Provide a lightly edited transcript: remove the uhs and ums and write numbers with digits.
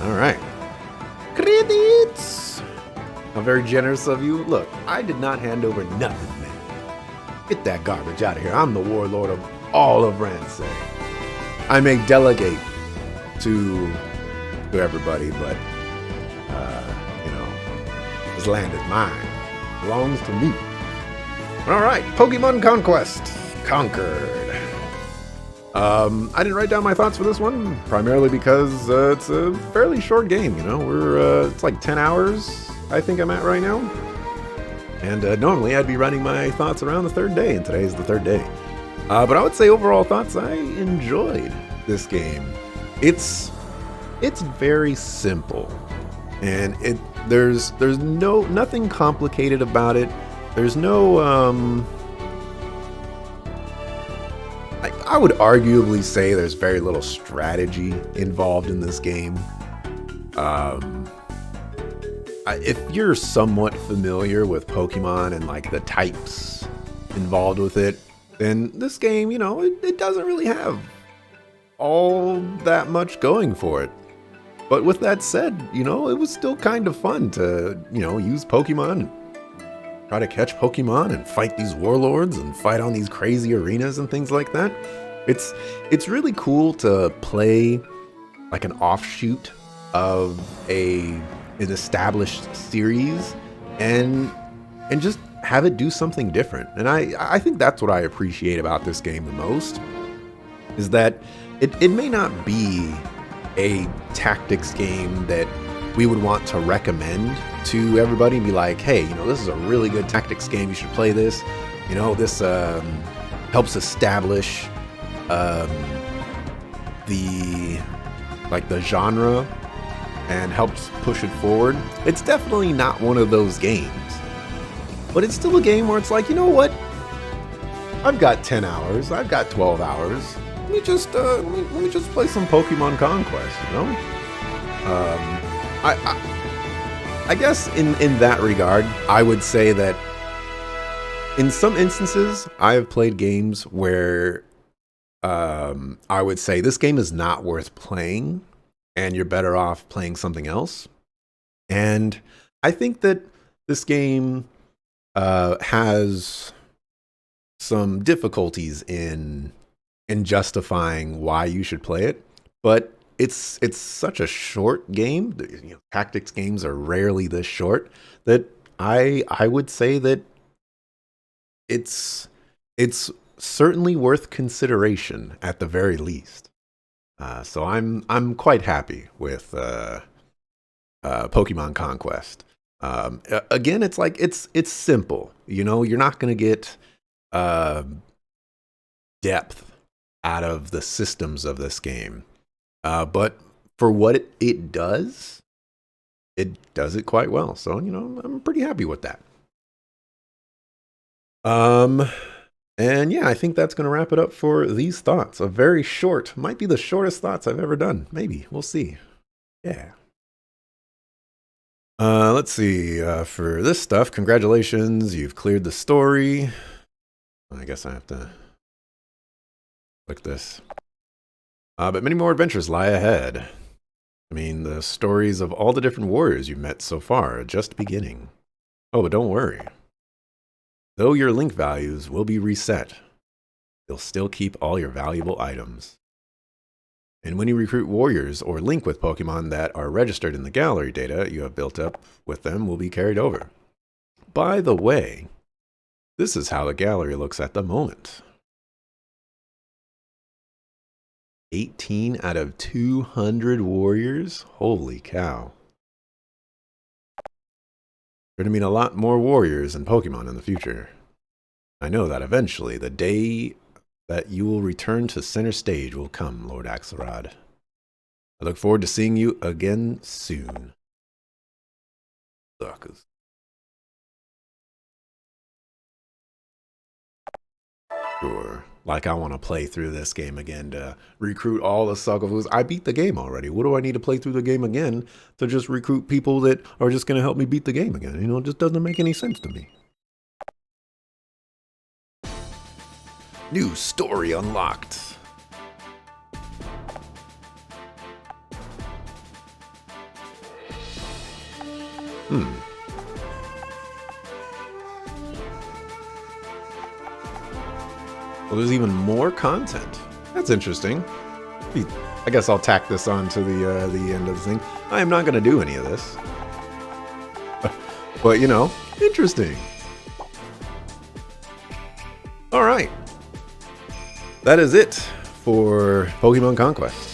All right. Credits! How very generous of you. Look, I did not hand over nothing, man. Get that garbage out of here. I'm the warlord of all of Ransay. I may delegate to everybody, but, this land is mine. It belongs to me. All right, Pokemon Conquest. Conquered. I didn't write down my thoughts for this one, primarily because it's a fairly short game, it's like 10 hours, I think I'm at right now. And normally I'd be writing my thoughts around the third day, and today's the third day. But I would say overall thoughts, I enjoyed this game. It's very simple, and there's nothing complicated about it. There's no I would arguably say there's very little strategy involved in this game. If you're somewhat familiar with Pokemon and like the types involved with it, then this game, it doesn't really have all that much going for it. But with that said, it was still kind of fun to, use Pokemon, try to catch Pokemon and fight these warlords and fight on these crazy arenas and things like that. It's really cool to play like an offshoot of an established series and just have it do something different. And I think that's what I appreciate about this game the most, is that it may not be a tactics game that we would want to recommend to everybody and be like, hey, this is a really good tactics game, you should play this. This helps establish the genre and helps push it forward. It's definitely not one of those games, but it's still a game where it's like, you know what? I've got 10 hours, I've got 12 hours. Let me just play some Pokemon Conquest, I guess in that regard, I would say that in some instances, I have played games where I would say this game is not worth playing and you're better off playing something else. And I think that this game has some difficulties in justifying why you should play it, but it's such a short game. Tactics games are rarely this short, that I would say that it's certainly worth consideration at the very least. So I'm quite happy with Pokemon Conquest. Again, it's like it's simple. You're not gonna get depth out of the systems of this game. But for what it does it quite well. So, I'm pretty happy with that. And yeah, I think that's going to wrap it up for these thoughts. A very short, might be the shortest thoughts I've ever done. Maybe. We'll see. Yeah. Let's see. For this stuff, congratulations. You've cleared the story. I guess I have to click this. But many more adventures lie ahead. I mean, the stories of all the different warriors you've met so far are just beginning. Oh, but don't worry. Though your link values will be reset, you'll still keep all your valuable items. And when you recruit warriors or link with Pokemon that are registered in the gallery data you have built up with them will be carried over. By the way, this is how the gallery looks at the moment. 18 out of 200 warriors? Holy cow. Going to mean a lot more warriors and Pokemon in the future. I know that eventually the day that you will return to center stage will come, Lord Axelrod. I look forward to seeing you again soon. Suckers. Sure. Like I want to play through this game again to recruit all the Suckafoos. I beat the game already. What do I need to play through the game again to just recruit people that are just going to help me beat the game again? It just doesn't make any sense to me. New story unlocked. Hmm. Well, there's even more content. That's interesting. I guess I'll tack this on to the end of the thing. I am not going to do any of this. But, you know, interesting. All right. That is it for Pokemon Conquest.